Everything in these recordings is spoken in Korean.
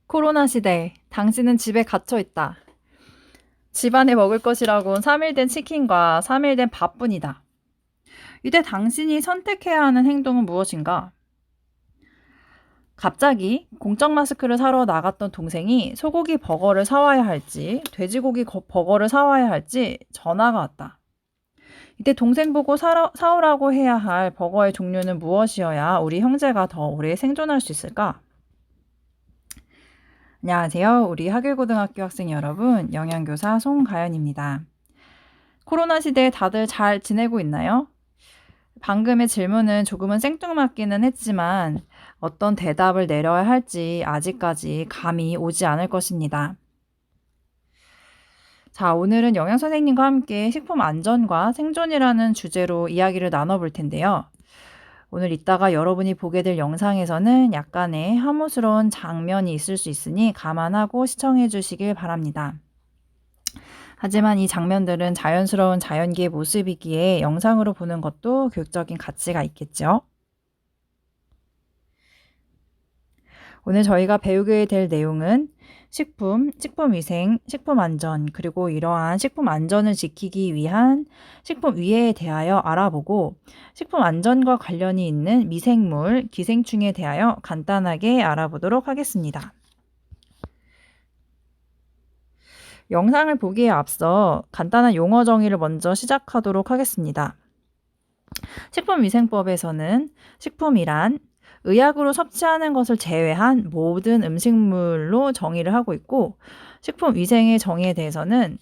코로나 시대, 당신은 집에 갇혀 있다. 집안에 먹을 것이라곤 3일 된 치킨과 3일 된 밥뿐이다. 이때 당신이 선택해야 하는 행동은 무엇인가? 갑자기 공적 마스크를 사러 나갔던 동생이 소고기 버거를 사와야 할지, 돼지고기 버거를 사와야 할지 전화가 왔다. 이때 동생 보고 사오라고 해야 할 버거의 종류는 무엇이어야 우리 형제가 더 오래 생존할 수 있을까? 안녕하세요. 우리 하길고등학교 학생 여러분, 영양교사 송가연입니다. 코로나 시대에 다들 잘 지내고 있나요? 방금의 질문은 조금은 생뚱맞기는 했지만 어떤 대답을 내려야 할지 아직까지 감이 오지 않을 것입니다. 자, 오늘은 영양 선생님과 함께 식품 안전과 생존이라는 주제로 이야기를 나눠볼 텐데요. 오늘 이따가 여러분이 보게 될 영상에서는 약간의 혐오스러운 장면이 있을 수 있으니 감안하고 시청해 주시길 바랍니다. 하지만 이 장면들은 자연스러운 자연계의 모습이기에 영상으로 보는 것도 교육적인 가치가 있겠죠. 오늘 저희가 배우게 될 내용은 식품, 식품위생, 식품안전, 그리고 이러한 식품안전을 지키기 위한 식품위해에 대하여 알아보고 식품안전과 관련이 있는 미생물, 기생충에 대하여 간단하게 알아보도록 하겠습니다. 영상을 보기에 앞서 간단한 용어 정의를 먼저 시작하도록 하겠습니다. 식품위생법에서는 식품이란 의약으로 섭취하는 것을 제외한 모든 음식물로 정의를 하고 있고, 식품위생의 정의에 대해서는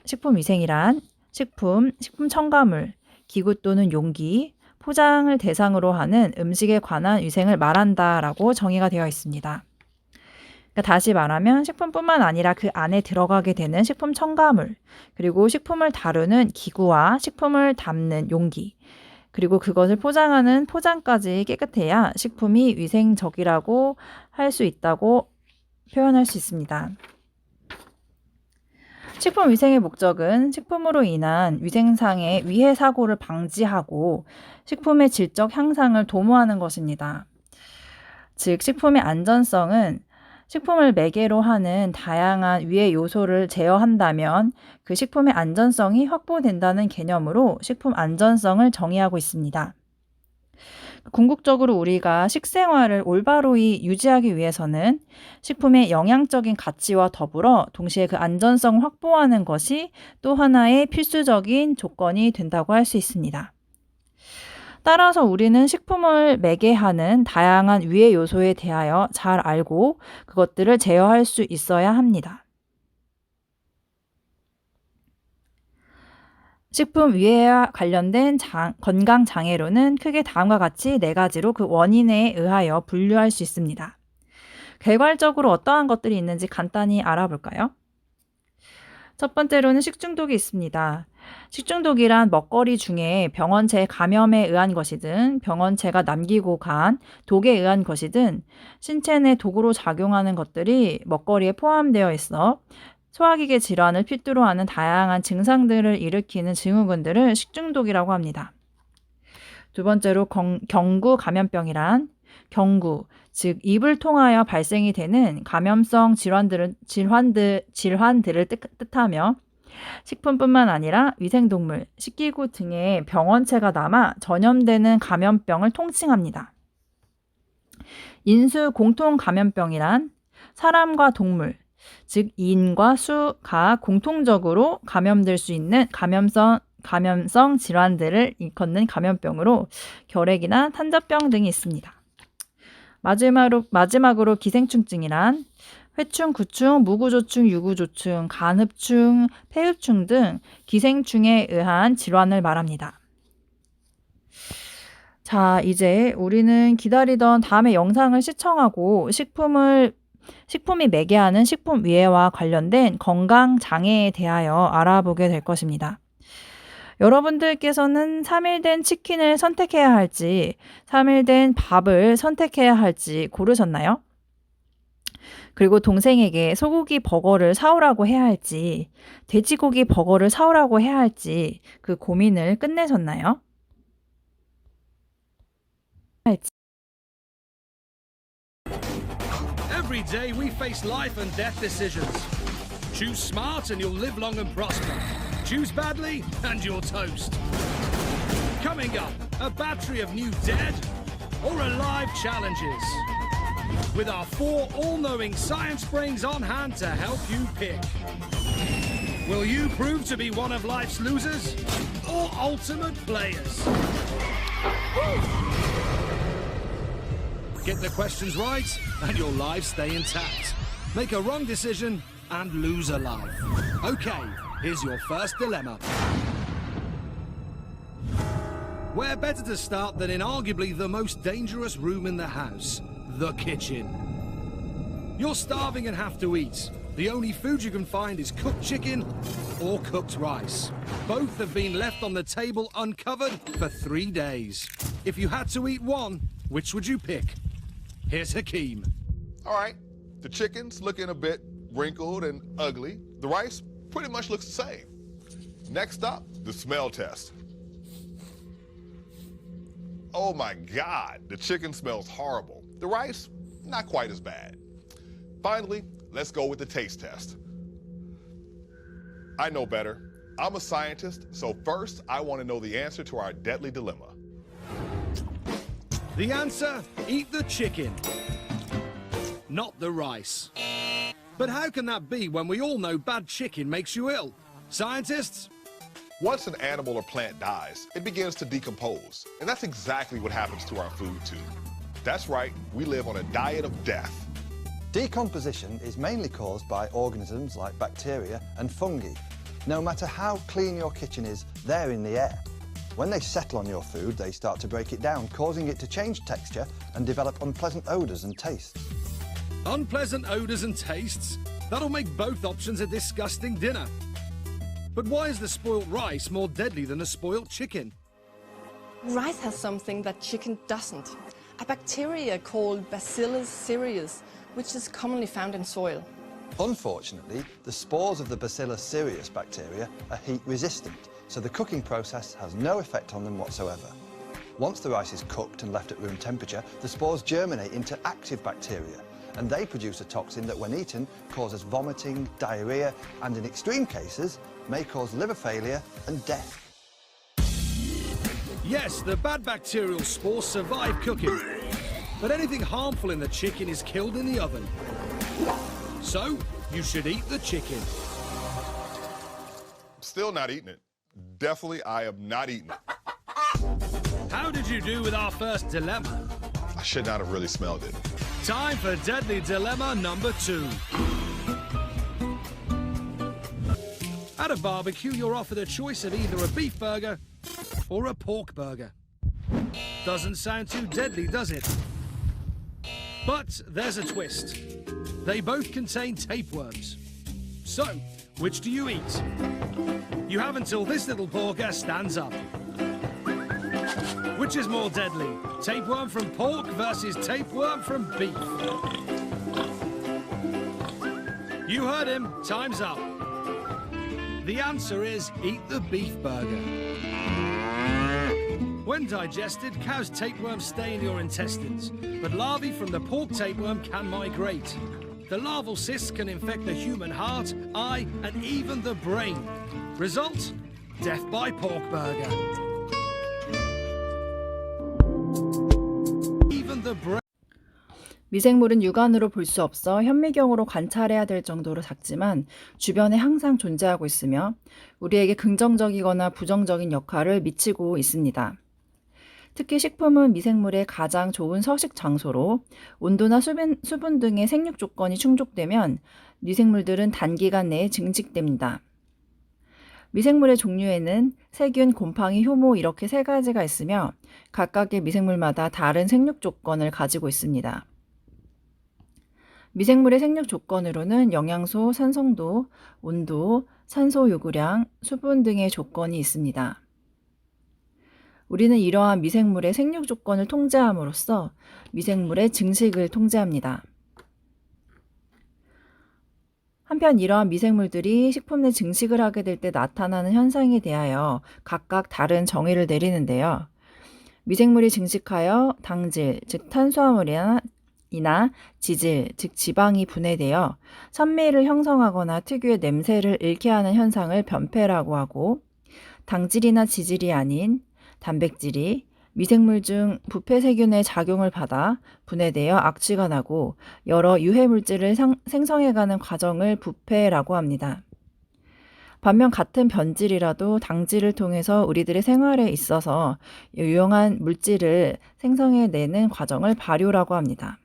식품위생이란 식품, 식품 첨가물, 기구 또는 용기, 포장을 대상으로 하는 음식에 관한 위생을 말한다라고 정의가 되어 있습니다. 그러니까 다시 말하면 식품뿐만 아니라 그 안에 들어가게 되는 식품 첨가물, 그리고 식품을 다루는 기구와 식품을 담는 용기, 그리고 그것을 포장하는 포장까지 깨끗해야 식품이 위생적이라고 할 수 있다고 표현할 수 있습니다. 식품 위생의 목적은 식품으로 인한 위생상의 위해 사고를 방지하고 식품의 질적 향상을 도모하는 것입니다. 즉, 식품의 안전성은 식품을 매개로 하는 다양한 위해 요소를 제어한다면 그 식품의 안전성이 확보된다는 개념으로 식품 안전성을 정의하고 있습니다. 궁극적으로 우리가 식생활을 올바로이 유지하기 위해서는 식품의 영양적인 가치와 더불어 동시에 그 안전성을 확보하는 것이 또 하나의 필수적인 조건이 된다고 할 수 있습니다. 따라서 우리는 식품을 매개하는 다양한 위해 요소에 대하여 잘 알고 그것들을 제어할 수 있어야 합니다. 식품 위해와 관련된 건강 장애로는 크게 다음과 같이 4가지로 그 원인에 의하여 분류할 수 있습니다. 결과적으로 어떠한 것들이 있는지 간단히 알아볼까요? 첫 번째로는 식중독이 있습니다. 식중독이란 먹거리 중에 병원체 감염에 의한 것이든 병원체가 남기고 간 독에 의한 것이든 신체 내 독으로 작용하는 것들이 먹거리에 포함되어 있어 소화기계 질환을 필두로 하는 다양한 증상들을 일으키는 증후군들을 식중독이라고 합니다. 두 번째로 경구 감염병이란 경구, 즉 입을 통하여 발생이 되는 감염성 질환들을 뜻하며 식품뿐만 아니라 위생동물, 식기구 등의 병원체가 남아 전염되는 감염병을 통칭합니다. 인수 공통 감염병이란 사람과 동물, 즉 인과 수가 공통적으로 감염될 수 있는 감염성 질환들을 일컫는 감염병으로 결핵이나 탄저병 등이 있습니다. 마지막으로 기생충증이란 회충, 구충, 무구조충, 유구조충, 간흡충, 폐흡충 등 기생충에 의한 질환을 말합니다. 자, 이제 우리는 기다리던 다음의 영상을 시청하고 식품이 매개하는 식품 위해와 관련된 건강 장애에 대하여 알아보게 될 것입니다. 여러분들께서는 3일 된 치킨을 선택해야 할지 3일 된 밥을 선택해야 할지 고르셨나요? 그리고 동생에게 소고기 버거를 사오라고 해야 할지 돼지고기 버거를 사오라고 해야 할지 그 고민을 끝내셨나요? Every day we face life and death decisions. Choose smart and you'll live long and prosper. Choose badly and you're toast. Coming up, a battery of new dead or alive challenges. With our 4 all-knowing science brains on hand to help you pick. Will you prove to be one of life's losers or ultimate players? Get the questions right and your lives stay intact. Make a wrong decision and lose a life. Okay, here's your first dilemma. Where better to start than in arguably the most dangerous room in the house, the kitchen. You're starving and have to eat. The only food you can find is cooked chicken or cooked rice. Both have been left on the table uncovered for 3 days. If you had to eat one, which would you pick? Here's Hakeem. All right, the chicken's looking a bit wrinkled and ugly. The rice pretty much looks the same. Next up, the smell test. Oh my God, the chicken smells horrible. The rice, not quite as bad. Finally, let's go with the taste test. I know better. I'm a scientist, so first I want to know the answer to our deadly dilemma. The answer, eat the chicken, not the rice. But how can that be when we all know bad chicken makes you ill? Scientists? Once an animal or plant dies, it begins to decompose. And that's exactly what happens to our food too. That's right, we live on a diet of death. Decomposition is mainly caused by organisms like bacteria and fungi. No matter how clean your kitchen is, they're in the air. When they settle on your food, they start to break it down, causing it to change texture and develop unpleasant odours and tastes. Unpleasant odours and tastes? That'll make both options a disgusting dinner. But why is the spoilt rice more deadly than a spoilt chicken? Rice has something that chicken doesn't. A bacteria called Bacillus cereus, which is commonly found in soil. Unfortunately, the spores of the Bacillus cereus bacteria are heat resistant, so the cooking process has no effect on them whatsoever. Once the rice is cooked and left at room temperature, the spores germinate into active bacteria, and they produce a toxin that, when eaten, causes vomiting, diarrhea, and in extreme cases, may cause liver failure and death. Yes, the bad bacterial spores survive cooking, but anything harmful in the chicken is killed in the oven. So, you should eat the chicken. Still not eating it. Definitely, I am not eating it. How did you do with our first dilemma? I should not have really smelled it. Time for Deadly Dilemma number 2. At a barbecue, you're offered a choice of either a beef burger or a pork burger. Doesn't sound too deadly, does it? But there's a twist. They both contain tapeworms. So, which do you eat? You have until this little porker stands up. Which is more deadly? Tapeworm from pork versus tapeworm from beef? You heard him. Time's up. The answer is eat the beef burger. When digested, cow's tapeworms stay in your intestines, but larvae from the pork tapeworm can migrate. The larval cysts can infect the human heart, eye, and even the brain. Result? Death by pork burger. Even the brain. 미생물은 육안으로 볼 수 없어 현미경으로 관찰해야 될 정도로 작지만 주변에 항상 존재하고 있으며 우리에게 긍정적이거나 부정적인 역할을 미치고 있습니다. 특히 식품은 미생물의 가장 좋은 서식 장소로 온도나 수분 등의 생육 조건이 충족되면 미생물들은 단기간 내에 증식됩니다. 미생물의 종류에는 세균, 곰팡이, 효모 이렇게 3가지가 있으며 각각의 미생물마다 다른 생육 조건을 가지고 있습니다. 미생물의 생육 조건으로는 영양소, 산성도, 온도, 산소 요구량, 수분 등의 조건이 있습니다. 우리는 이러한 미생물의 생육 조건을 통제함으로써 미생물의 증식을 통제합니다. 한편 이러한 미생물들이 식품 내 증식을 하게 될 때 나타나는 현상에 대하여 각각 다른 정의를 내리는데요. 미생물이 증식하여 당질, 즉 탄수화물이나 이나 지질, 즉 지방이 분해되어 산미를 형성하거나 특유의 냄새를 잃게 하는 현상을 변폐라고 하고, 당질이나 지질이 아닌 단백질이 미생물 중 부패세균의 작용을 받아 분해되어 악취가 나고 여러 유해물질을 생성해가는 과정을 부패라고 합니다. 반면 같은 변질이라도 당질을 통해서 우리들의 생활에 있어서 유용한 물질을 생성해내는 과정을 발효라고 합니다.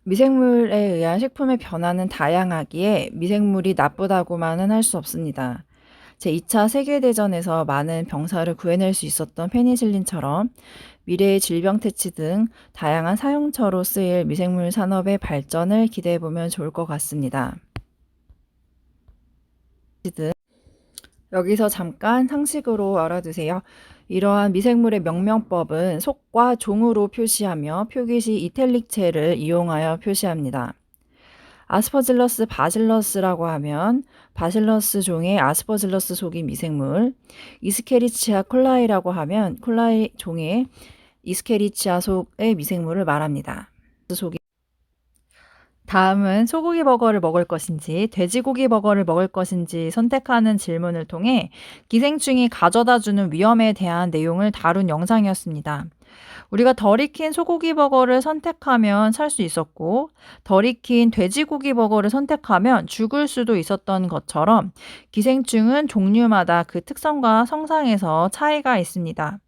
미생물에 의한 식품의 변화는 다양하기에 미생물이 나쁘다고만은 할 수 없습니다. 제2차 세계대전에서 많은 병사를 구해낼 수 있었던 페니실린처럼 미래의 질병 퇴치 등 다양한 사용처로 쓰일 미생물 산업의 발전을 기대해보면 좋을 것 같습니다. 여기서 잠깐 상식으로 알아두세요. 이러한 미생물의 명명법은 속과 종으로 표시하며 표기시 이탈릭체를 이용하여 표시합니다. 아스퍼질러스 바실러스라고 하면 바실러스 종의 아스퍼질러스 속이 미생물, 이스케리치아 콜라이라고 하면 콜라이 종의 이스케리치아 속의 미생물을 말합니다. 다음은 소고기 버거를 먹을 것인지 돼지고기 버거를 먹을 것인지 선택하는 질문을 통해 기생충이 가져다주는 위험에 대한 내용을 다룬 영상이었습니다. 우리가 덜 익힌 소고기 버거를 선택하면 살 수 있었고 덜 익힌 돼지고기 버거를 선택하면 죽을 수도 있었던 것처럼 기생충은 종류마다 그 특성과 성상에서 차이가 있습니다.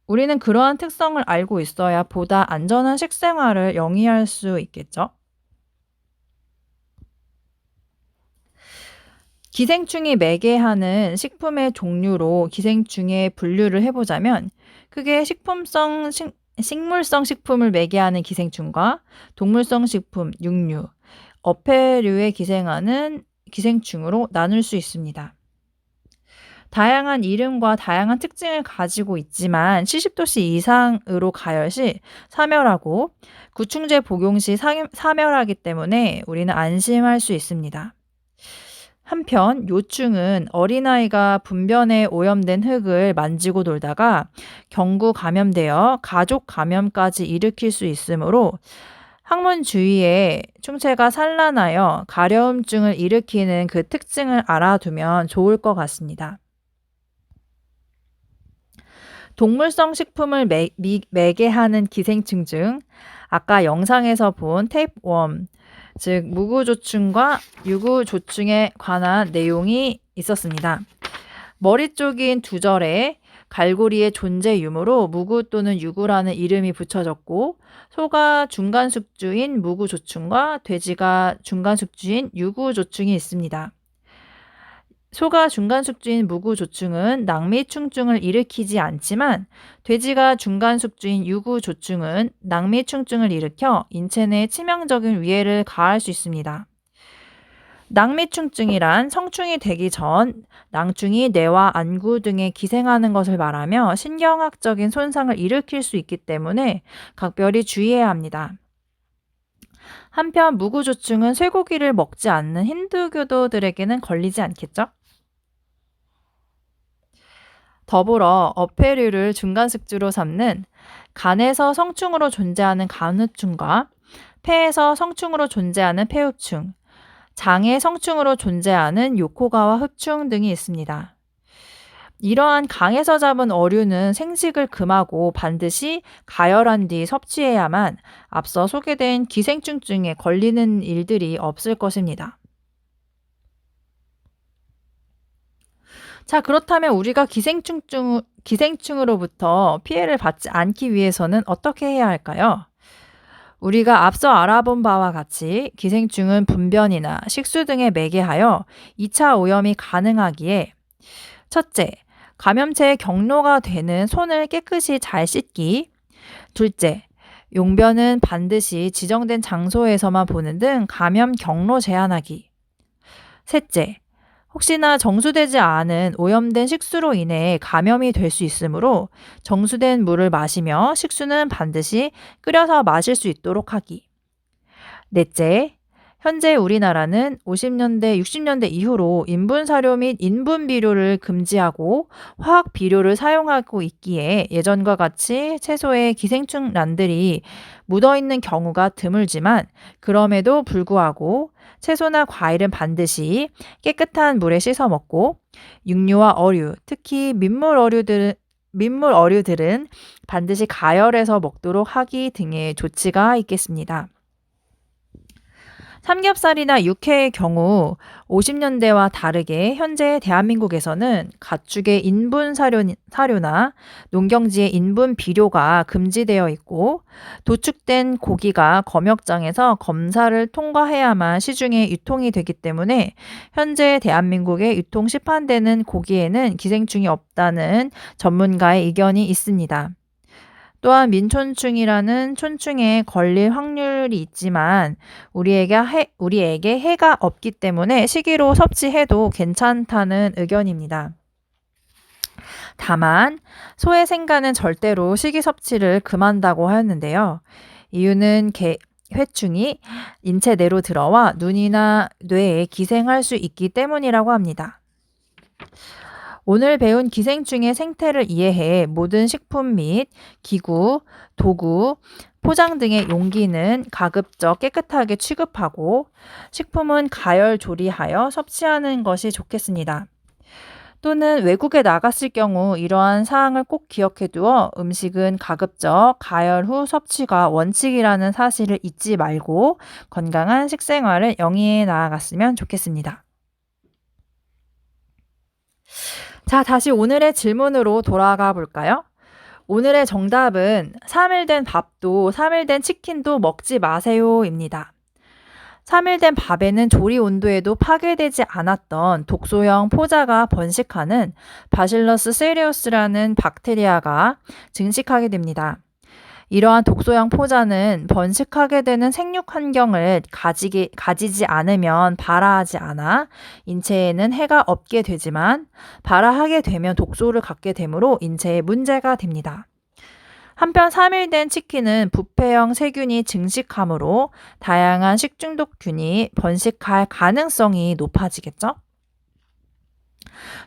우리는 그러한 특성을 알고 있어야 보다 안전한 식생활을 영위할 수 있겠죠? 기생충이 매개하는 식품의 종류로 기생충의 분류를 해보자면 크게 식물성 식품을 매개하는 기생충과 동물성 식품, 육류, 어패류에 기생하는 기생충으로 나눌 수 있습니다. 다양한 이름과 다양한 특징을 가지고 있지만 70도씨 이상으로 가열 시 사멸하고 구충제 복용 시 사멸하기 때문에 우리는 안심할 수 있습니다. 한편 요충은 어린아이가 분변에 오염된 흙을 만지고 놀다가 경구 감염되어 가족 감염까지 일으킬 수 있으므로 항문 주위에 충체가 산란하여 가려움증을 일으키는 그 특징을 알아두면 좋을 것 같습니다. 동물성 식품을 매개하는 기생충 중 아까 영상에서 본 테이프웜, 즉 무구조충과 유구조충에 관한 내용이 있었습니다. 머리 쪽인 두절에 갈고리의 존재 유무로 무구 또는 유구라는 이름이 붙여졌고 소가 중간숙주인 무구조충과 돼지가 중간숙주인 유구조충이 있습니다. 소가 중간숙주인 무구조충은 낭미충증을 일으키지 않지만 돼지가 중간숙주인 유구조충은 낭미충증을 일으켜 인체 내에 치명적인 위해를 가할 수 있습니다. 낭미충증이란 성충이 되기 전 낭충이 뇌와 안구 등에 기생하는 것을 말하며 신경학적인 손상을 일으킬 수 있기 때문에 각별히 주의해야 합니다. 한편 무구조충은 쇠고기를 먹지 않는 힌두교도들에게는 걸리지 않겠죠? 더불어 어패류를 중간숙주로 삼는 간에서 성충으로 존재하는 간흡충과 폐에서 성충으로 존재하는 폐흡충, 장에 성충으로 존재하는 요코가와 흡충 등이 있습니다. 이러한 강에서 잡은 어류는 생식을 금하고 반드시 가열한 뒤 섭취해야만 앞서 소개된 기생충증에 걸리는 일들이 없을 것입니다. 자, 그렇다면 우리가 기생충으로부터 피해를 받지 않기 위해서는 어떻게 해야 할까요? 우리가 앞서 알아본 바와 같이 기생충은 분변이나 식수 등에 매개하여 2차 오염이 가능하기에 첫째, 감염체의 경로가 되는 손을 깨끗이 잘 씻기. 둘째, 용변은 반드시 지정된 장소에서만 보는 등 감염 경로 제한하기. 셋째, 혹시나 정수되지 않은 오염된 식수로 인해 감염이 될 수 있으므로 정수된 물을 마시며 식수는 반드시 끓여서 마실 수 있도록 하기. 넷째, 현재 우리나라는 50년대, 60년대 이후로 인분 사료 및 인분 비료를 금지하고 화학 비료를 사용하고 있기에 예전과 같이 채소에 기생충란들이 묻어있는 경우가 드물지만 그럼에도 불구하고 채소나 과일은 반드시 깨끗한 물에 씻어 먹고 육류와 어류, 특히 민물 어류들은 반드시 가열해서 먹도록 하기 등의 조치가 있겠습니다. 삼겹살이나 육회의 경우 50년대와 다르게 현재 대한민국에서는 가축의 인분 사료나 농경지의 인분 비료가 금지되어 있고 도축된 고기가 검역장에서 검사를 통과해야만 시중에 유통이 되기 때문에 현재 대한민국에 유통 시판되는 고기에는 기생충이 없다는 전문가의 의견이 있습니다. 또한 민촌충이라는 촌충에 걸릴 확률이 있지만 우리에게 해가 없기 때문에 식이로 섭취해도 괜찮다는 의견입니다. 다만 소의 생가는 절대로 식이 섭취를 금한다고 하였는데요. 이유는 회충이 인체 내로 들어와 눈이나 뇌에 기생할 수 있기 때문이라고 합니다. 오늘 배운 기생충의 생태를 이해해 모든 식품 및 기구, 도구, 포장 등의 용기는 가급적 깨끗하게 취급하고 식품은 가열 조리하여 섭취하는 것이 좋겠습니다. 또는 외국에 나갔을 경우 이러한 사항을 꼭 기억해 두어 음식은 가급적 가열 후 섭취가 원칙이라는 사실을 잊지 말고 건강한 식생활을 영위해 나아갔으면 좋겠습니다. 자, 다시 오늘의 질문으로 돌아가 볼까요? 오늘의 정답은 3일 된 밥도 3일 된 치킨도 먹지 마세요입니다. 3일 된 밥에는 조리 온도에도 파괴되지 않았던 독소형 포자가 번식하는 바실러스 세리우스라는 박테리아가 증식하게 됩니다. 이러한 독소형 포자는 번식하게 되는 생육 환경을 가지지 않으면 발화하지 않아 인체에는 해가 없게 되지만 발화하게 되면 독소를 갖게 되므로 인체에 문제가 됩니다. 한편 3일 된 치킨은 부패형 세균이 증식하므로 다양한 식중독균이 번식할 가능성이 높아지겠죠?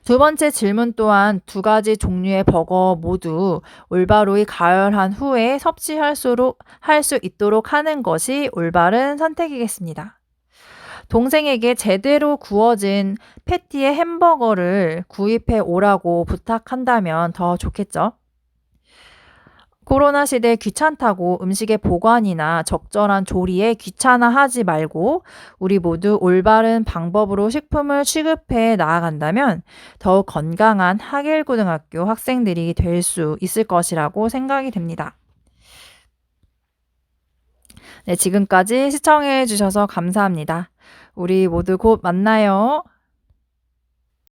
두 번째 질문 또한 두 가지 종류의 버거 모두 올바로이 가열한 후에 섭취할 수 있도록 하는 것이 올바른 선택이겠습니다. 동생에게 제대로 구워진 패티의 햄버거를 구입해 오라고 부탁한다면 더 좋겠죠? 코로나 시대에 귀찮다고 음식의 보관이나 적절한 조리에 귀찮아하지 말고 우리 모두 올바른 방법으로 식품을 취급해 나아간다면 더욱 건강한 하길고등학교 학생들이 될 수 있을 것이라고 생각이 됩니다. 네, 지금까지 시청해 주셔서 감사합니다. 우리 모두 곧 만나요.